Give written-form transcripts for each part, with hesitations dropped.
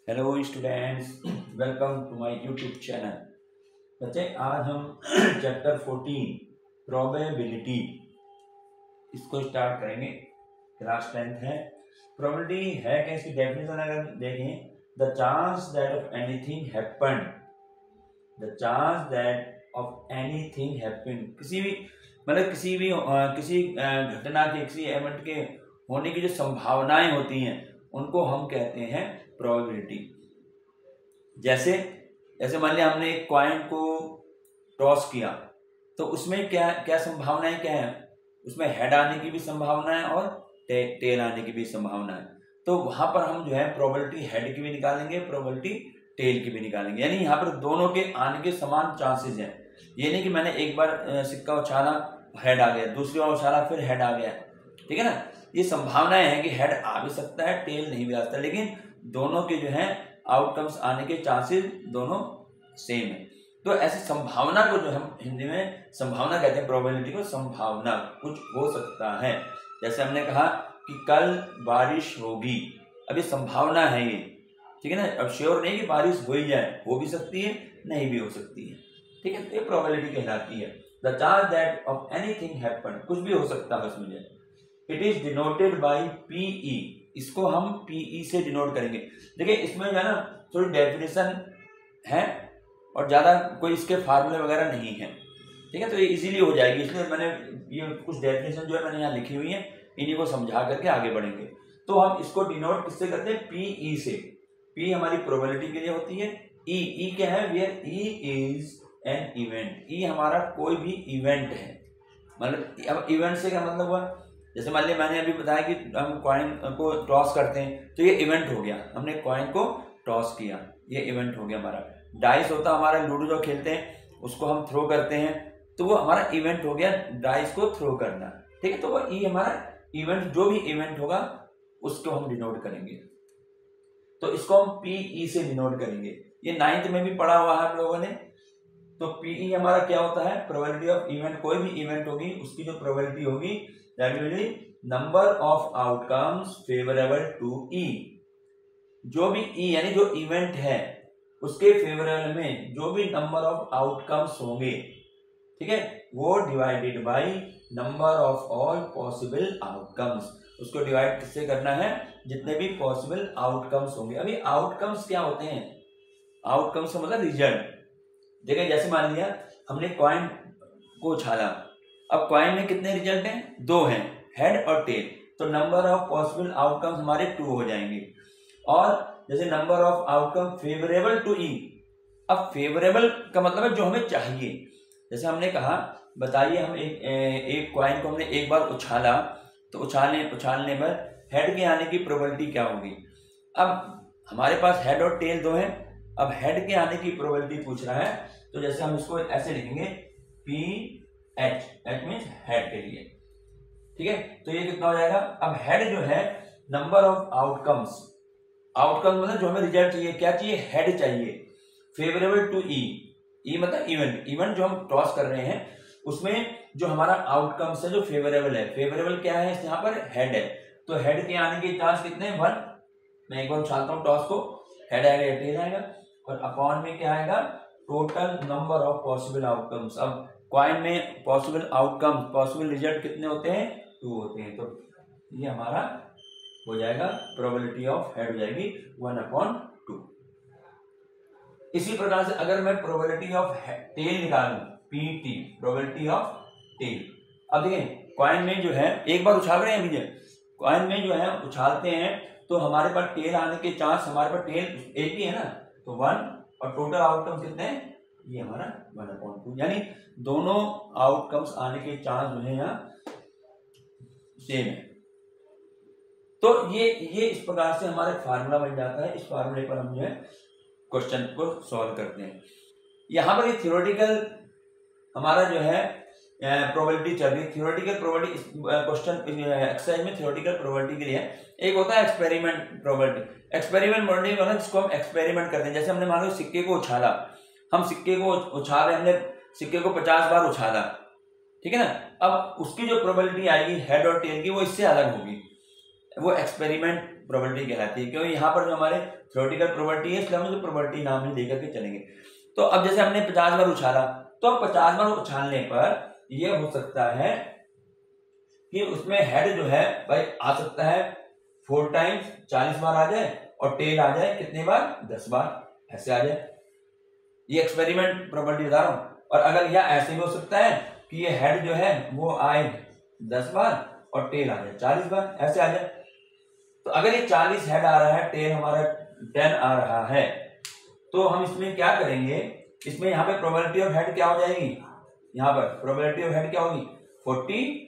Hello students, welcome to my YouTube channel. बच्चे, आज हम चैप्टर 14 प्रोबेबिलिटी इसको स्टार्ट करेंगे। क्लास 10th है। प्रोबेबिलिटी है कि इसकी डेफिनेशन अगर देखें, the chance that of anything happen, the chance that of anything happen, किसी भी किसी घटना के, किसी इवेंट के होने की जो संभावनाएं होती हैं उनको हम कहते हैं प्रोबेबिलिटी। जैसे जैसे मान लिया हमने एक कॉइन को टॉस किया, तो उसमें क्या क्या संभावनाएं क्या है? उसमें हेड आने की भी संभावना है और टेल आने की भी संभावना है। तो वहां पर हम जो है प्रोबेबिलिटी हेड की भी निकालेंगे, प्रोबेबिलिटी टेल की भी निकालेंगे। यानी यहाँ पर दोनों के आने के समान चांसेस हैं। ये नहीं कि मैंने एक बार सिक्का उछाला, हेड आ गया, दूसरी बार उछाला फिर हेड आ गया। ठीक है ना। ये संभावनाएं हैं कि हेड आ भी सकता है, टेल नहीं भी आ सकता, लेकिन दोनों के जो है आउटकम्स आने के चांसेस दोनों सेम है। तो ऐसी संभावना को जो हम हिंदी में संभावना कहते हैं, प्रोबेबिलिटी को संभावना, कुछ हो सकता है। जैसे हमने कहा कि कल बारिश होगी, अब ये संभावना है ये, ठीक है ना। अब श्योर नहीं कि बारिश हो ही जाए, हो भी सकती है, नहीं भी हो सकती है। ठीक है, तो ये प्रोबेबिलिटी कहलाती है। The chance that of anything happen, कुछ भी हो सकता है उसमें। It is denoted by P E, इसको हम पीई से डिनोट करेंगे। देखिए इसमें जो है ना थोड़ी डेफिनेशन है और ज्यादा कोई इसके फार्मूले वगैरह नहीं है। ठीक है, तो ये इजीली हो जाएगी, इसलिए मैंने ये कुछ डेफिनेशन जो है मैंने यहाँ लिखी हुई है, इन्हीं को समझा करके आगे बढ़ेंगे। तो हम इसको डिनोट किससे करते हैं? पीई से। पी हमारी प्रोबेबिलिटी के लिए होती है। ई क्या है? Where E is an event, E हमारा कोई भी इवेंट है। मतलब अब इवेंट से क्या मतलब हुआ? जैसे मान लिया मैंने अभी बताया कि हम कॉइन को टॉस करते हैं, तो ये इवेंट हो गया, हमने कॉइन को टॉस किया, ये इवेंट हो गया हमारा। डाइस होता हमारा लूडो जो खेलते हैं, उसको हम थ्रो करते हैं, तो वो हमारा इवेंट हो गया, डाइस को थ्रो करना। ठीक है, तो वो ई हमारा इवेंट, जो भी इवेंट होगा उसको हम डिनोट करेंगे। तो इसको हम पीई से डिनोट करेंगे। ये 9th में भी पढ़ा हुआ है आप लोगों ने। तो पीई हमारा क्या होता है? प्रोबेबिलिटी ऑफ इवेंट, कोई भी इवेंट होगी उसकी जो प्रोबेबिलिटी होगी that will be number of outcomes favourable to E. जो भी ई यानी जो इवेंट है उसके फेवरेबल में जो भी नंबर ऑफ आउटकम्स होंगे, ठीक है, वो divided by number of all possible outcomes. उसको डिवाइड किससे करना है? जितने भी पॉसिबल आउटकम्स होंगे। अभी आउटकम्स क्या होते हैं? आउटकम्स का मतलब रिजल्ट। देखिए जैसे मान लिया हमने कॉइन को उछाला, अब कॉइन में कितने रिजल्ट हैं? 2 हैं, हेड और टेल। तो नंबर ऑफ पॉसिबल आउटकम्स हमारे 2 हो जाएंगे। और जैसे number of outcome favourable to E, अब फेवरेबल का मतलब है जो हमें चाहिए। जैसे हमने कहा, बताइए हम एक कॉइन को हमने एक बार उछाला, तो उछालने पर हेड के आने की प्रोबेबिलिटी क्या होगी? अब हमारे पास हेड और टेल 2 हैं, अब हेड के आने की प्रोबेबिलिटी पूछ रहा है, तो जैसे हम इसको ऐसे लिखेंगे P H, H means head के लिए। ठीक है, तो ये कितना हो जाएगा? अब हेड जो है नंबर ऑफ आउटकम्स, आउटकम मतलब जो हमें रिजल्ट चाहिए, क्या चाहिए? हेड चाहिए, फेवरेबल टू ई। ई मतलब इवेंट, इवेंट जो हम टॉस कर रहे हैं उसमें जो हमारा आउटकम्स है जो फेवरेबल है, फेवरेबल क्या है? यहाँ पर हेड है, तो हेड के आने के चांस कितने? 1। मैं एक बार उछालता हूँ टॉस को, हेड आएगा या टेल आएगा, और अपॉन में क्या आएगा? Total number of possible outcomes. अब कॉइन में पॉसिबल आउटकम, पॉसिबल रिजल्ट कितने होते हैं? 2 होते हैं। तो ये हमारा हो जाएगा, प्रोबेबिलिटी ऑफ हेड हो जाएगी 1/2। इसी प्रकार से अगर मैं प्रोबेबिलिटी ऑफ टेल निकालूं, पीटी, प्रोबेबिलिटी ऑफ टेल। अब देखें कॉइन में जो है एक बार उछाल रहे हैं अभी, कॉइन में जो है उछालते हैं तो हमारे पास टेल आने के चांस, हमारे पास टेल एक ही है ना, तो 1, और टोटल आउटकम कितने हैं? ये हमारा 1/2। यानी दोनों आउटकम्स आने के चांस जो है यहाँ सेम है। तो ये इस प्रकार से हमारा फार्मूला बन जाता है। इस फार्मूले पर हम जो है क्वेश्चन को सॉल्व करते हैं। यहाँ पर ये थ्योरेटिकल हमारा जो है प्रोबेबिलिटी चल रही है। थ्योरेटिकल प्रोबेबिलिटी क्वेश्चन एक्सरसाइज में थ्योरेटिकल प्रोबेबिलिटी के लिए एक होता है एक्सपेरिमेंट प्रोबेबिलिटी। एक्सपेरिमेंट प्रोबेबिलिटी मतलब जिसको हम एक्सपेरिमेंट करते हैं। जैसे हमने मान लो सिक्के को उछाला, हम सिक्के को उछाल रहे, हमने सिक्के को 50 बार उछाला, ठीक है ना। अब उसकी जो प्रोबेबिलिटी आएगी हेड और टेल की, वो इससे अलग होगी। वो एक्सपेरिमेंट प्रोबेबिलिटी कहलाती है, क्योंकि यहाँ पर जो हमारे थ्योरेटिकल प्रोबेबिलिटी है इसलिए हम प्रोबेबिलिटी नाम ही देकर के चलेंगे। तो अब जैसे हमने 50 बार उछाला, तो अब 50 बार उछालने पर ये हो सकता है कि उसमें हेड जो है भाई आ सकता है 4 टाइम्स 40 बार आ जाए, और टेल आ जाए कितने बार 10 बार ऐसे आ जाए। ये एक्सपेरिमेंट प्रोबेबिलिटी बता रहा हूं। और अगर यह ऐसे भी हो सकता है कि ये हेड जो है वो आए 10 बार और टेल आ जाए 40 बार ऐसे आ जाए। तो अगर ये 40 हेड आ रहा है, टेल हमारा 10 आ रहा है, तो हम इसमें क्या करेंगे, इसमें यहाँ पे प्रोबेबिलिटी ऑफ हेड क्या हो जाएगी, यहाँ पर प्रोबेबिलिटी ऑफ हेड क्या होगी 40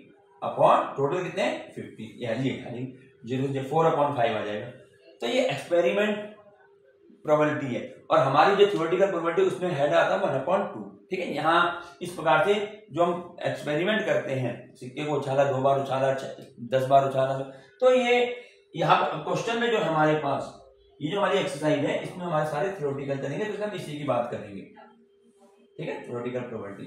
अपॉन टोटल कितने 50, ये 4/5 आ जाएगा। तो ये एक्सपेरिमेंट प्रोबेबिलिटी है, और हमारी जो थ्योरेटिकल प्रोबेबिलिटी उसमें हेड आता है 1/2। ठीक है, यहाँ इस प्रकार से जो हम एक्सपेरिमेंट करते हैं, सिक्के को उछाला 2 बार उछाला 10 बार उछाला, तो ये यहाँ पर क्वेश्चन में जो हमारे पास ये जो हमारी एक्सरसाइज है इसमें हमारे सारे थ्योरेटिकल चलेंगे, तो हम इसी की बात करेंगे। ठीक है, थ्योरेटिकल प्रोबेबिलिटी।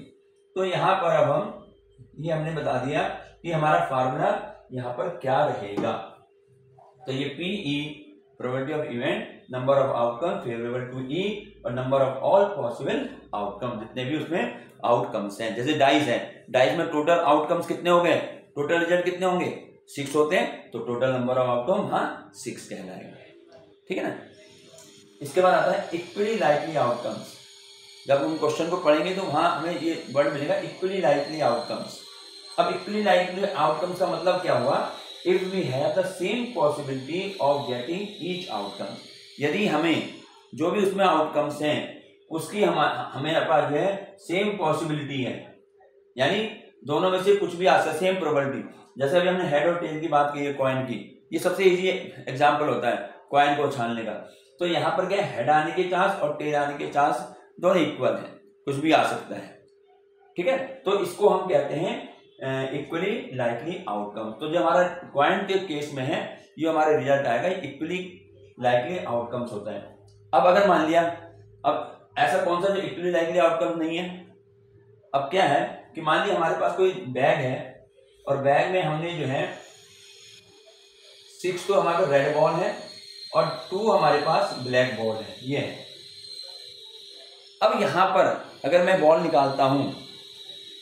तो यहाँ पर अब हम ये हमने बता दिया कि हमारा फार्मूला यहाँ पर क्या रहेगा। तो ये PE probability of event, number of outcome favourable to E, और number of all possible outcome, जितने भी उसमें आउटकम्स हैं। जैसे डाइस है, डाइस में टोटल आउटकम्स कितने हो गए, टोटल रिजल्ट कितने होंगे 6 होते हैं, तो टोटल नंबर ऑफ आउटकम 6 कहलाएगा। ठीक है ना। इसके बाद आता है इक्वली लाइकली आउटकम्स। जब हम क्वेश्चन को पढ़ेंगे तो वहां हमें ये वर्ड मिलेगा इक्वली लाइकली आउटकम्स। अब इक्वली लाइकली आउटकम्स का मतलब क्या हुआ, if we have the same possibility of getting each outcome, यदि हमें जो भी उसमें आउटकम्स हैं उसकी हमें पास जो है सेम पॉसिबिलिटी है, यानी दोनों में से कुछ भी आ सकता है, सेम प्रोबेबिलिटी। जैसे अभी हमने हेड और टेल की बात की है, कॉइन की, ये सबसे इजी एग्जांपल होता है कॉइन को उछालने का। तो यहाँ पर क्या है, हेड आने के चांस और टेल आने के चांस दोनों इक्वल है, कुछ भी आ सकता है। ठीक है, तो इसको हम कहते हैं इक्वली लाइकली आउटकम। तो जो हमारा कॉइन के केस में है ये हमारा रिजल्ट आएगा इक्वली लाइकली आउटकम्स होता है। अब अगर मान लिया, अब ऐसा कौन सा जो इक्वली लाइकली आउटकम नहीं है, अब क्या है कि मान लिया हमारे पास कोई बैग है और बैग में हमने जो है 6 तो हमारे रेड बॉल है और 2 हमारे पास ब्लैक बॉल है, ये है। अब यहां पर अगर मैं बॉल निकालता हूं,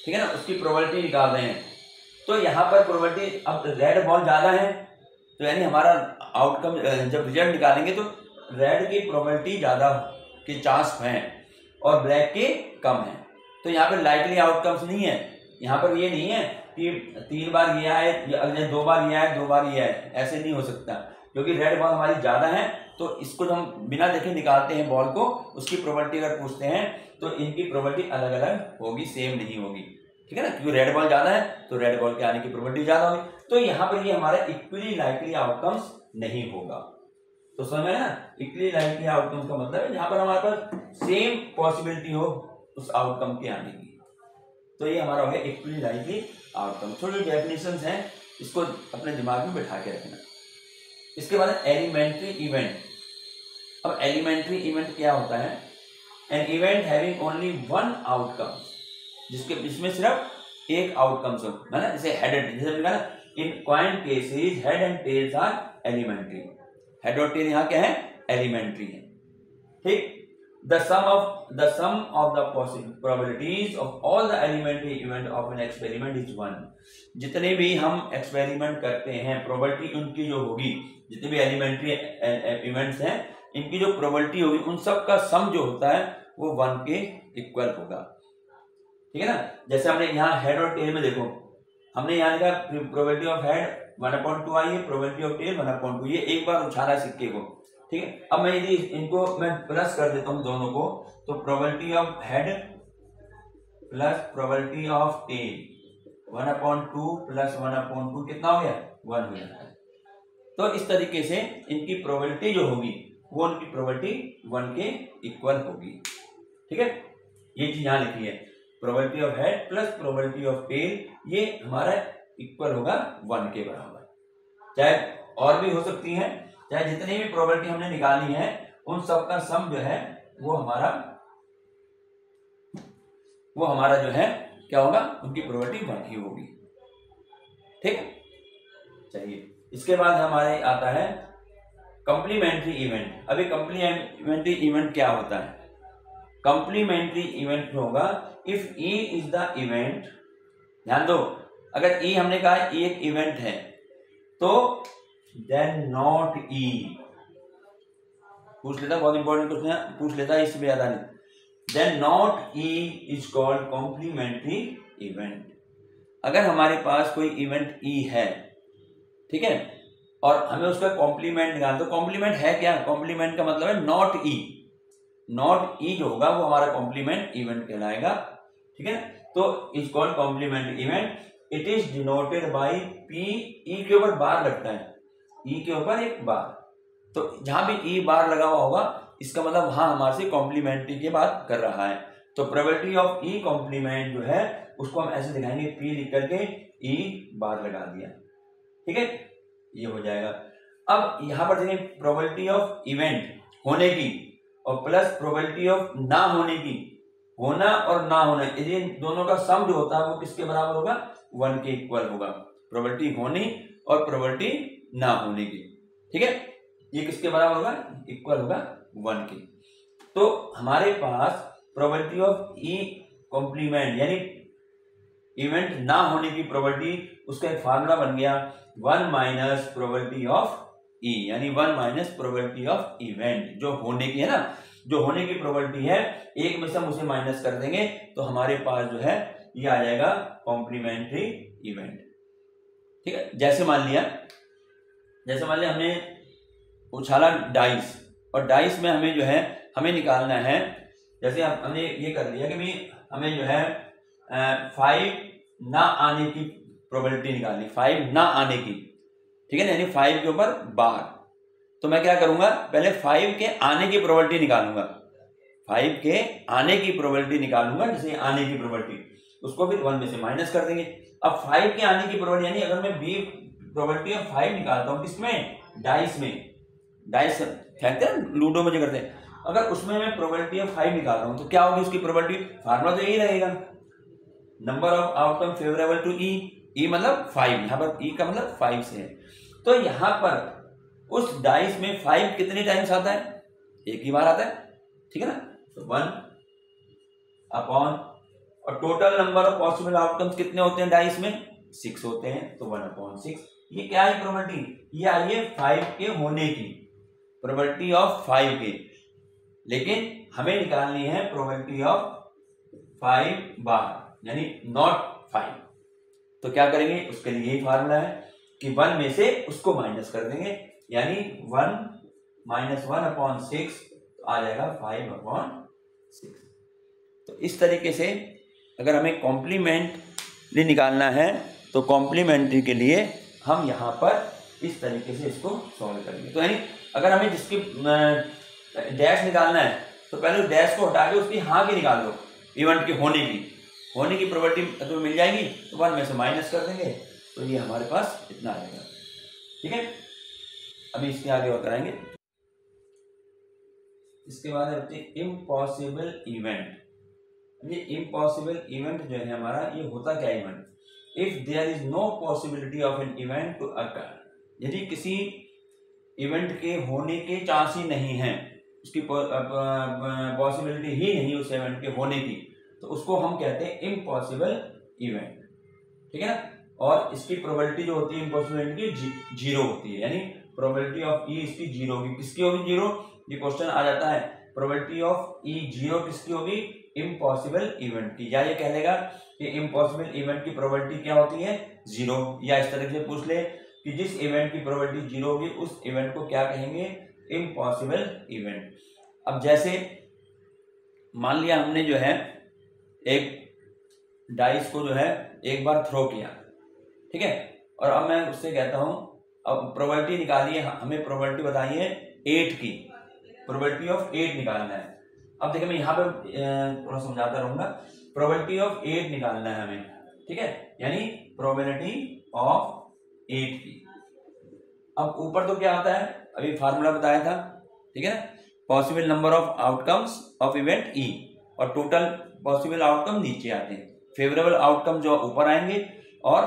ठीक है ना, उसकी प्रोबेबिलिटी निकाल रहे हैं, तो यहां पर प्रोबेबिलिटी, अब रेड बॉल ज्यादा है तो यानी हमारा आउटकम जब रिजल्ट निकालेंगे तो रेड की प्रोबेबिलिटी ज्यादा के चांस हैं और ब्लैक के कम है। तो यहाँ पर लाइकली आउटकम्स नहीं है, यहाँ पर ये नहीं है कि 3 बार ये आए, 2 बार ये आए 2 बार ये आए, ऐसे नहीं हो सकता, क्योंकि रेड बॉल हमारी ज्यादा है तो इसको हम बिना देखे निकालते हैं बॉल को, उसकी प्रोबेबिलिटी अगर पूछते हैं तो इनकी प्रोबेबिलिटी अलग अलग होगी, सेम नहीं होगी। ठीक है ना, क्योंकि रेड बॉल ज्यादा है तो रेड बॉल के आने की प्रोबेबिलिटी ज्यादा होगी। तो यहाँ पर ये हमारा इक्वली लाइकली आउटकम्स नहीं होगा। तो समझ में ना, इक्वली लाइकली आउटकम्स का मतलब है जहां पर हमारे पास सेम पॉसिबिलिटी हो उस आउटकम के आने की, तो ये हमारा हो गया इक्वली लाइकली आउटकम। थोड़ी डेफिनेशंस हैं, इसको अपने दिमाग में बिठा के रखना। इसके बाद एलिमेंट्री इवेंट। अब एलिमेंट्री इवेंट क्या होता है, an event having only one outcome, जिसमें सिर्फ एक आउटकम्स हो, है ना, जैसे हेड एंड, जैसे मैंने कहा in coin cases head and tails are elementary. Head और टेल यहाँ क्या है, एलिमेंट्री है। ठीक, the sum of the probabilities of all the elementary event of an experiment is 1। जितने भी हम एक्सपेरिमेंट करते हैं प्रोबेबिलिटी उनकी जो होगी, जितने भी एलिमेंट्री इवेंट्स हैं इनकी जो प्रोबेबिलिटी होगी उन सब का सम जो होता है वो 1 के इक्वल होगा। ठीक है ना, जैसे हमने यहाँ हेड और टेल में देखो, हमने यहाँ लिखा प्रोबेबिलिटी ऑफ हेड 1/2 आई है, प्रोबेबिलिटी ऑफ टेल 1/2, ये एक बार उछाला सिक्के को। ठीक है, अब मैं यदि इनको मैं प्लस कर देता हूं दोनों को, तो probability of head plus probability of tail 1/2 plus 1/2 कितना हो गया, 1 हो जाता है। तो इस तरीके से इनकी प्रोबेबिलिटी जो होगी वो उनकी प्रोबेबिलिटी 1 के इक्वल होगी। ठीक है, ये चीज यहां लिखी है, probability of head plus probability of tail, ये हमारा इक्वल होगा 1 के बराबर। चाहे और भी हो सकती है, चाहे जितनी भी प्रोबेबिलिटी हमने निकाली है उन सब का सम जो है वो हमारा जो है क्या होगा, उनकी प्रोबेबिलिटी 1 ही होगी। ठीक है, चलिए इसके बाद हमारे आता है कॉम्प्लीमेंट्री इवेंट। अभी कॉम्प्लीमेंट्री इवेंट क्या होता है? कॉम्प्लीमेंट्री इवेंट होगा if E is the event, ध्यान दो, अगर ई हमने कहा ई एक इवेंट है तो देन नॉट ई, पूछ लेता, बहुत इंपॉर्टेंट क्वेश्चन पूछ लेता है, इससे भी ज्यादा नहीं, then not E is called complementary event. अगर हमारे पास कोई इवेंट ई है, ठीक है, और हमें उसका कॉम्प्लीमेंट निकालना, तो कॉम्प्लीमेंट है क्या? कॉम्प्लीमेंट का मतलब है नॉट ई, नॉट ई जो होगा वो हमारा कॉम्प्लीमेंट इवेंट कहलाएगा, ठीक है। तो is called complement event. It is denoted by P, E के ऊपर बार लगता है, ई के ऊपर एक बार, तो जहां भी ई बार लगा हुआ होगा इसका मतलब वहां हमारे से कॉम्प्लीमेंट्री की बात कर रहा है। तो प्रोबेबिलिटी ऑफ ई कॉम्प्लीमेंट जो है उसको हम ऐसे दिखाएंगे, पी लिख करके ई बार लगा दिया, ठीक है, ये हो जाएगा। अब यहां पर देखें प्रोबेबिलिटी ऑफ इवेंट होने की और प्लस प्रोबेबिलिटी ऑफ ना होने की, होना और ना होना, ये दोनों का सम जो होता है वो किसके बराबर होगा? 1 के इक्वल होगा। प्रोबेबिलिटी होने और प्रोबेबिलिटी ना होने की, ठीक है, ये किसके बराबर होगा? इक्वल होगा 1 के। तो हमारे पास प्रोबेबिलिटी ऑफ ई कॉम्प्लीमेंट यानी इवेंट ना होने की प्रोबेबिलिटी, उसका एक फार्मूला बन गया 1 माइनस प्रोबेबिलिटी ऑफ ई, यानी 1 माइनस प्रोबेबिलिटी ऑफ इवेंट, जो होने की है ना, जो होने की प्रोबेबिलिटी है, एक में से हम उसे माइनस कर देंगे तो हमारे पास जो है ये आ जाएगा कॉम्प्लीमेंट्री इवेंट, ठीक है। जैसे मान लिया हमने उछाला डाइस, और डाइस में हमें जो है हमें निकालना है, जैसे हमने ये कर लिया कि भाई हमें जो है 5 ना आने की प्रोबेबिलिटी निकालनी, 5 ना आने की, ठीक है ना, यानी 5 के ऊपर बार। तो मैं क्या करूंगा, पहले 5 के आने की प्रोबेबिलिटी निकालूंगा, 5 के आने की प्रोबेबिलिटी निकालूंगा, जैसे आने की प्रोबेबिलिटी, उसको फिर 1 में से माइनस कर देंगे। अब 5 के आने की प्रोबेबिलिटी, यानी अगर मैं बी प्रोबेबिलिटी ऑफ 5 निकालता हूं, किसमें? डाइस में, डाइस फेंकते हैं लूडो में जो करते हैं, अगर उसमें मैं प्रोबेबिलिटी ऑफ 5 निकाल रहा हूं तो क्या होगी उसकी प्रोबेबिलिटी? फार्मूला तो यही रहेगा, number of outcome favourable to E, E मतलब 5, यहां पर ई का मतलब 5 से है। तो यहां पर उस डाइस में 5 कितने टाइम्स आता है? एक ही बार आता है, ठीक है ना, तो 1 अपॉन, और total number of possible outcomes कितने होते हैं डाइस में? 6 होते हैं, तो 1 अपॉन 6। ये क्या है प्रोबेबिलिटी? ये आई है 5 के होने की, प्रोबेबिलिटी ऑफ 5 के, लेकिन हमें निकालनी है प्रोबेबिलिटी ऑफ 5 बार, यानी नॉट 5। तो क्या करेंगे, उसके लिए यही फार्मूला है कि 1 में से उसको माइनस कर देंगे, यानी 1 माइनस 1 अपॉन 6 आ जाएगा 5 अपॉन 6। तो इस तरीके से अगर हमें कॉम्प्लीमेंट्री निकालना है तो कॉम्प्लीमेंट्री के लिए हम यहाँ पर इस तरीके से इसको सॉल्व करेंगे। तो यानी अगर हमें जिसकी डैश निकालना है तो पहले उस डैश को हटा के उसकी हाँ की निकाल दो, इवेंट की होने की प्रोबेबिलिटी तो मिल जाएगी, तो 1 में से माइनस कर देंगे, तो ये हमारे पास इतना आ जाएगा, ठीक है। अभी इसके आगे और कराएंगे। इसके बाद है इम्पॉसिबल इवेंट। ये इम्पॉसिबल इवेंट जो है हमारा, ये होता क्या event? If there is no possibility of an event to occur, यदि किसी इवेंट के होने के चांस ही नहीं है, उसकी पॉसिबिलिटी ही नहीं उस इवेंट के होने की, तो उसको हम कहते हैं इम्पॉसिबल इवेंट, ठीक है ना। और इसकी प्रोबेबिलिटी जो होती है इम्पॉसिबल इवेंट की 0 होती है, यानी प्रोबेबिलिटी ऑफ ई इसकी 0 होगी। किसकी होगी 0? ये क्वेश्चन आ जाता है, प्रोबेबिलिटी ऑफ ई 0 किसकी होगी? इम्पॉसिबल इवेंट की। या ये कह लेगा कि इम्पॉसिबल इवेंट की प्रोबेबिलिटी क्या होती है? 0। या इस तरह से पूछ ले कि जिस इवेंट की प्रोबेबिलिटी 0 होगी उस इवेंट को क्या कहेंगे? Impossible event. अब जैसे मान लिया हमने जो है एक डाइस को जो है एक बार थ्रो किया, ठीक है, और अब मैं उससे कहता हूं अब प्रोबेबिलिटी निकालिए, हमें प्रोबेबिलिटी बताइए 8 की, प्रोबेबिलिटी ऑफ 8 निकालना है। अब देखिए मैं यहाँ पे थोड़ा समझाता रहूंगा, प्रोबेबिलिटी ऑफ 8 निकालना है हमें, ठीक है, यानी प्रोबेबिलिटी ऑफ 8 की। अब ऊपर तो क्या आता है, अभी फार्मूला बताया था, ठीक है ना, possible number of outcomes of event E, और टोटल पॉसिबल आउटकम नीचे आते हैं, फेवरेबल आउटकम जो ऊपर आएंगे और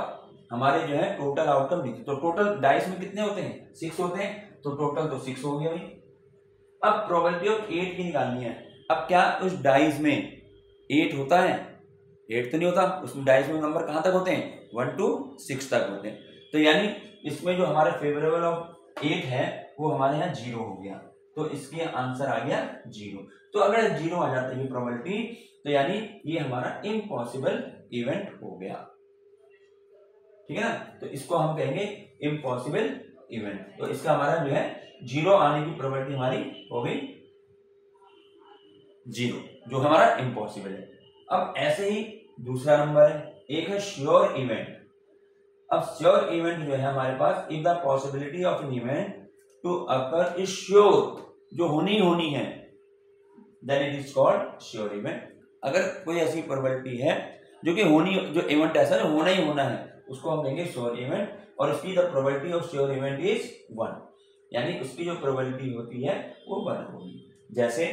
हमारे जो है टोटल आउटकम दिखे। तो टोटल डाइस में कितने होते हैं? 6 होते हैं, तो टोटल तो 6 हो गया भाई। अब प्रोबेबिलिटी ऑफ 8 की निकालनी है। अब क्या उस डाइस में 8 होता है? 8 तो नहीं होता, उसमें डाइस में नंबर कहाँ तक होते हैं? 1 to 6 तक होते हैं। तो यानी इसमें जो हमारा फेवरेबल ऑफ 8 है वो हमारे यहाँ 0 हो गया, तो इसके आंसर आ गया 0। तो अगर 0 आ जाता है ये प्रोबेबिलिटी, तो यानी ये हमारा इम्पॉसिबल इवेंट हो गया, ठीक है ना। तो इसको हम कहेंगे इम्पॉसिबल इवेंट। तो इसका हमारा जो है 0 आने की प्रोबेबिलिटी हमारी हो गई 0, जो हमारा इम्पॉसिबल है। अब ऐसे ही दूसरा नंबर है, एक है श्योर इवेंट। अब श्योर इवेंट जो है हमारे पास, if the possibility of an event to occur is sure, जो होनी है, then it is called sure event. अगर कोई ऐसी प्रोबेबिलिटी है जो कि होनी, जो इवेंट ऐसा जो होना ही होना है, उसको हम कहेंगे श्योर इवेंट, और उसकी the probability of sure event is 1, यानी उसकी जो प्रोबेबिलिटी होती है वो 1 होगी। जैसे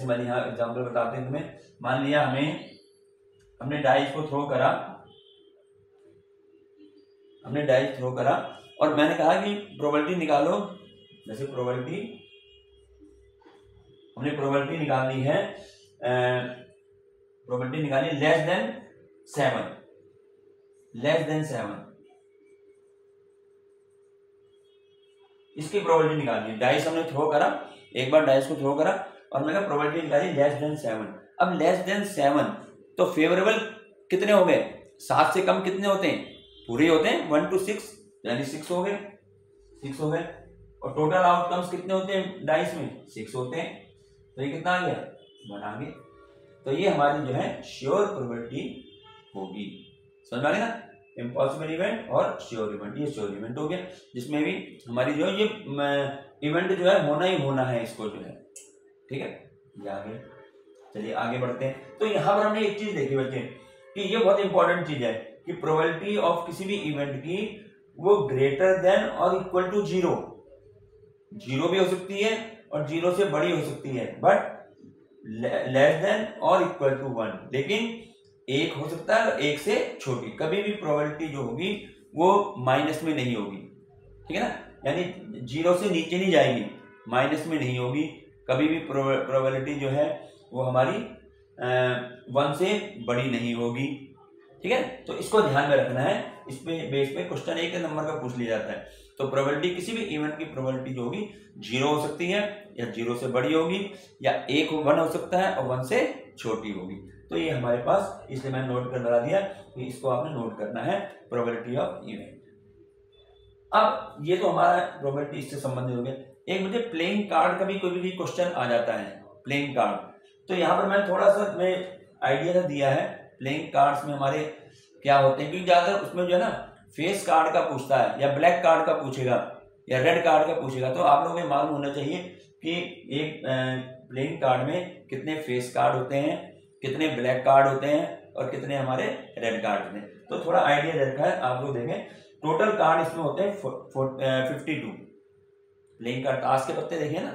मैंने यहाँ एग्जाम्पल बताते हैं तुम्हें। मान लिया हमने डाइस को थ्रो करा, और मैंने कहा कि प्रोबेबिलिटी निकालो। जैसे हमने प्रोबेबिलिटी निकालनी है, प्रोबेबिलिटी निकाली लेस देन 7, इसकी प्रोबेबिलिटी निकालनी है। डाइस हमने थ्रो करा, एक बार डाइस को थ्रो करा और मैंने प्रोबेबिलिटी निकाली लेस देन 7। अब लेस देन 7 तो फेवरेबल कितने हो गए? 7 से कम कितने होते हैं? पूरे होते हैं, 1 to 6, यानी 6 हो गए। और टोटल आउटकम्स कितने होते हैं डाइस में? 6 होते हैं। तो ये कितना आ गया? 1 आ गया। तो ये हमारी जो है श्योर प्रोबेबिलिटी होगी। समझ आ गया ना? इम्पॉसिबल इवेंट और श्योर इवेंट, ये श्योर इवेंट हो गया, जिसमें भी हमारी जो ये इवेंट जो है होना ही होना है, इसको जो है, ठीक है। ये आगे चलिए आगे बढ़ते हैं। तो यहाँ पर हमने एक चीज देखी बच्चे कि ये बहुत इंपॉर्टेंट चीज है कि प्रोबेबिलिटी ऑफ किसी भी इवेंट की वो ग्रेटर देन और इक्वल टू 0 भी हो सकती है और 0 से बड़ी हो सकती है, बट लेस देन और इक्वल टू 1, लेकिन 1 हो सकता है और 1 से छोटी। कभी भी प्रोबेबिलिटी जो होगी वो माइनस में नहीं होगी, ठीक है ना, यानी 0 से नीचे नहीं जाएगी, माइनस में नहीं होगी। कभी भी प्रोबेबिलिटी जो है वो हमारी 1 से बड़ी नहीं होगी, ठीक है। तो इसको ध्यान में रखना है, इस पे बेस पे क्वेश्चन 1 नंबर का पूछ लिया जाता है। तो प्रोबेबिलिटी, किसी भी इवेंट की प्रोबेबिलिटी जो होगी 0 हो सकती है या 0 से बड़ी होगी, या 1 हो सकता है और 1 से छोटी होगी। तो ये हमारे पास, इसलिए मैंने नोट कर बता दिया कि इसको आपने नोट करना है, प्रोबेबिलिटी ऑफ इवेंट। अब ये तो हमारा प्रोबेबिलिटी इससे संबंधित हो गया। एक मुझे प्लेइंग कार्ड का भी कोई भी क्वेश्चन आ जाता है, प्लेइंग कार्ड। तो यहाँ पर मैंने थोड़ा सा आइडिया सा दिया है। प्लेइंग कार्ड्स में हमारे क्या होते हैं, क्योंकि ज्यादातर उसमें जो है ना फेस कार्ड का पूछता है, या ब्लैक कार्ड का पूछेगा, या रेड कार्ड का पूछेगा। तो आप लोगों को मालूम होना चाहिए कि एक प्लेइंग कार्ड में कितने फेस कार्ड होते हैं, कितने ब्लैक कार्ड होते हैं और कितने हमारे रेड कार्ड होते हैं। तो थोड़ा आइडिया दे रखा है, आप लोग देखें। टोटल कार्ड इसमें होते हैं 52 प्लेइंग कार्ड। ताश के पत्ते देखें ना,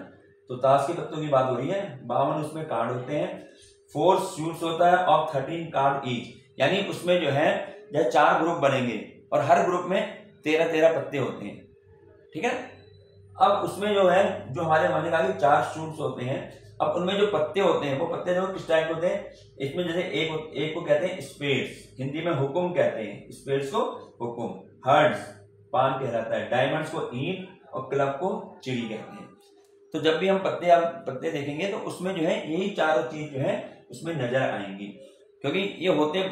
तो ताश के पत्तों की बात हो रही है, 52 उसमें कार्ड होते हैं। 4 सूट्स होता है और 13 कार्ड ईच, यानी उसमें जो है 4 ग्रुप बनेंगे और हर ग्रुप में 13 पत्ते होते हैं, ठीक है। अब उसमें जो है, जो हमारे माने का 4 सूट्स होते हैं, अब उनमें जो पत्ते होते हैं वो पत्ते जो किस टाइप होते हैं, इसमें जैसे एक को कहते हैं स्पेड्स, हिंदी में हुकुम कहते हैं, स्पेड्स को हुकुम, हर्ड्स पान कहलाता है, डायमंड्स को ईंट और क्लब को चिड़ी कहते हैं। तो जब भी हम पत्ते देखेंगे तो उसमें जो है यही चारों चीज जो है उसमें नजर आएंगी, क्योंकि ये होते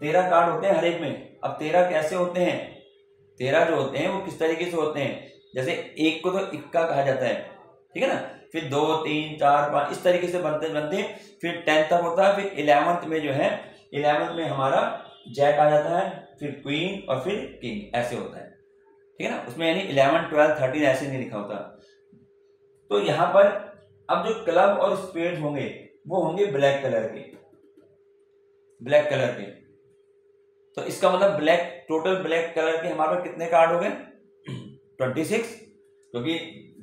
13 कार्ड होते हैं हर एक में। अब 13 कैसे होते हैं, 13 जो होते हैं वो किस तरीके से होते हैं, जैसे एक को तो इक्का कहा जाता है, ठीक है ना, फिर 2 3 4 5 इस तरीके से बनते फिर 10 तक होता है, फिर 11th में जो है 11th में हमारा जैक आ जाता है, फिर क्वीन और फिर किंग, ऐसे होता है, ठीक है ना। उसमें यानी 11 12 13 ऐसे नहीं लिखा होता। तो यहाँ पर अब जो क्लब और स्पेड होंगे वो होंगे ब्लैक कलर के। तो इसका मतलब टोटल ब्लैक कलर के हमारे पास कितने कार्ड हो गए 26, क्योंकि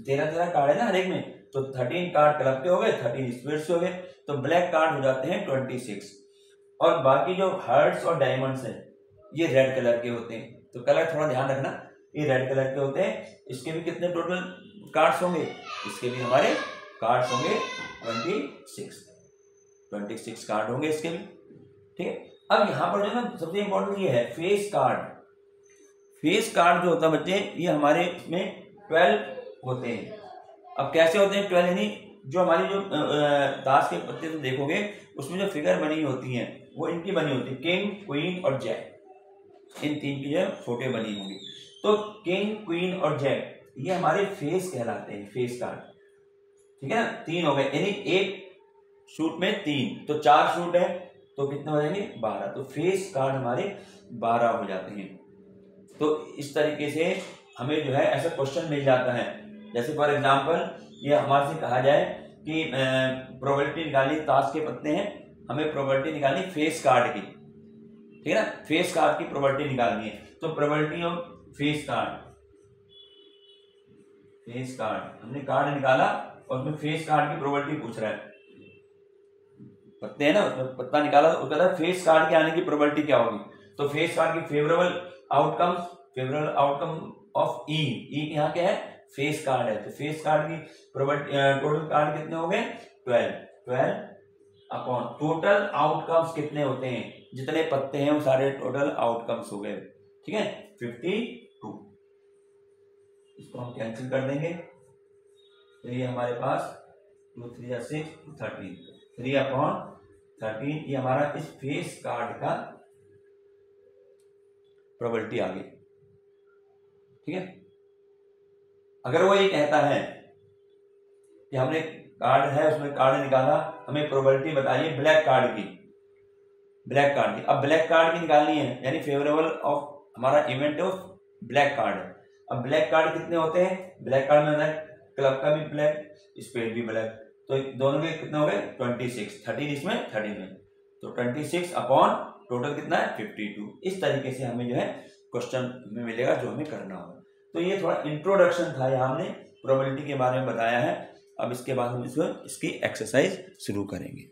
13 कार्ड है ना हर एक में। तो 13 कार्ड क्लब के हो गए, 13 स्पेड्स हो गए, तो ब्लैक कार्ड हो जाते हैं 26। और बाकी जो हार्ट्स और डायमंड्स है ये रेड कलर के होते हैं, तो कलर थोड़ा ध्यान रखना, ये रेड कलर के होते हैं। इसके भी कितने टोटल कार्ड्स होंगे, इसके भी हमारे कार्ड्स होंगे 26 कार्ड होंगे इसके भी, ठीक है। अब यहाँ पर जो ना सबसे इंपॉर्टेंट ये है फेस कार्ड। फेस कार्ड जो होता है बच्चे, ये हमारे में 12 होते हैं। अब कैसे होते हैं 12, यानी जो हमारी जो ताश के पत्ते तो देखोगे उसमें जो फिगर बनी होती हैं वो इनकी बनी होती है, किंग, क्वीन और जैक, इन तीन की जो फोटो बनी होंगी। तो किंग, क्वीन और जैक ये हमारे फेस कहलाते हैं, फेस कार्ड, ठीक है ना। 3 हो गए, यानी एक शूट में 3, तो 4 शूट है तो कितने हो जाएंगे 12, तो फेस कार्ड हमारे 12 हो जाते हैं। तो इस तरीके से हमें जो है ऐसा क्वेश्चन मिल जाता है। जैसे फॉर एग्जांपल ये हमारे से कहा जाए कि प्रोबेबिलिटी निकालनी, ताश के पत्ते हैं, हमें प्रोबेबिलिटी निकालनी फेस कार्ड की, ठीक है ना, फेस कार्ड की प्रोबेबिलिटी निकालनी है। तो probability of face card, face card हमने कार्ड निकाला और उसमें फेस कार्ड की प्रोबेबिलिटी पूछ रहा है, पत्ते है ना, उसमें पत्ता निकाला तो कहता है फेस कार्ड के आने की प्रोबेबिलिटी क्या होगी। तो फेस कार्ड की फेवरेबल आउटकम ऑफ ई, यहाँ क्या है फेस कार्ड है, तो फेस कार्ड की प्रोबेबिलिटी, टोटल कार्ड कितने हो गए 12 अपॉन टोटल आउटकम्स कितने होते हैं, जितने पत्ते हैं वो सारे टोटल आउटकम्स हो गए, ठीक है 52। इसको हम कैंसिल कर देंगे, तो ये हमारे पास 2 3 6 13, 3/13 ये हमारा इस फेस कार्ड का प्रोबेबिलिटी आ गई, ठीक है। अगर वो ये कहता है कि हमने कार्ड है उसमें कार्ड निकाला, हमें प्रोबेबिलिटी बताइए ब्लैक कार्ड की, अब ब्लैक कार्ड की निकालनी है, यानी फेवरेबल ऑफ हमारा इवेंट ऑफ ब्लैक कार्ड है। अब ब्लैक कार्ड कितने होते हैं, ब्लैक कार्ड में क्लब का भी ब्लैक, स्पेड भी ब्लैक, तो दोनों के कितने हो गए 26, 13 इसमें 13 में, तो 26 अपॉन टोटल कितना है 52। इस तरीके से हमें जो है क्वेश्चन में मिलेगा जो हमें करना होगा। तो ये थोड़ा इंट्रोडक्शन था, यहाँ हमने प्रोबेबिलिटी के बारे में बताया है। अब इसके बाद हम इसकी एक्सरसाइज शुरू करेंगे।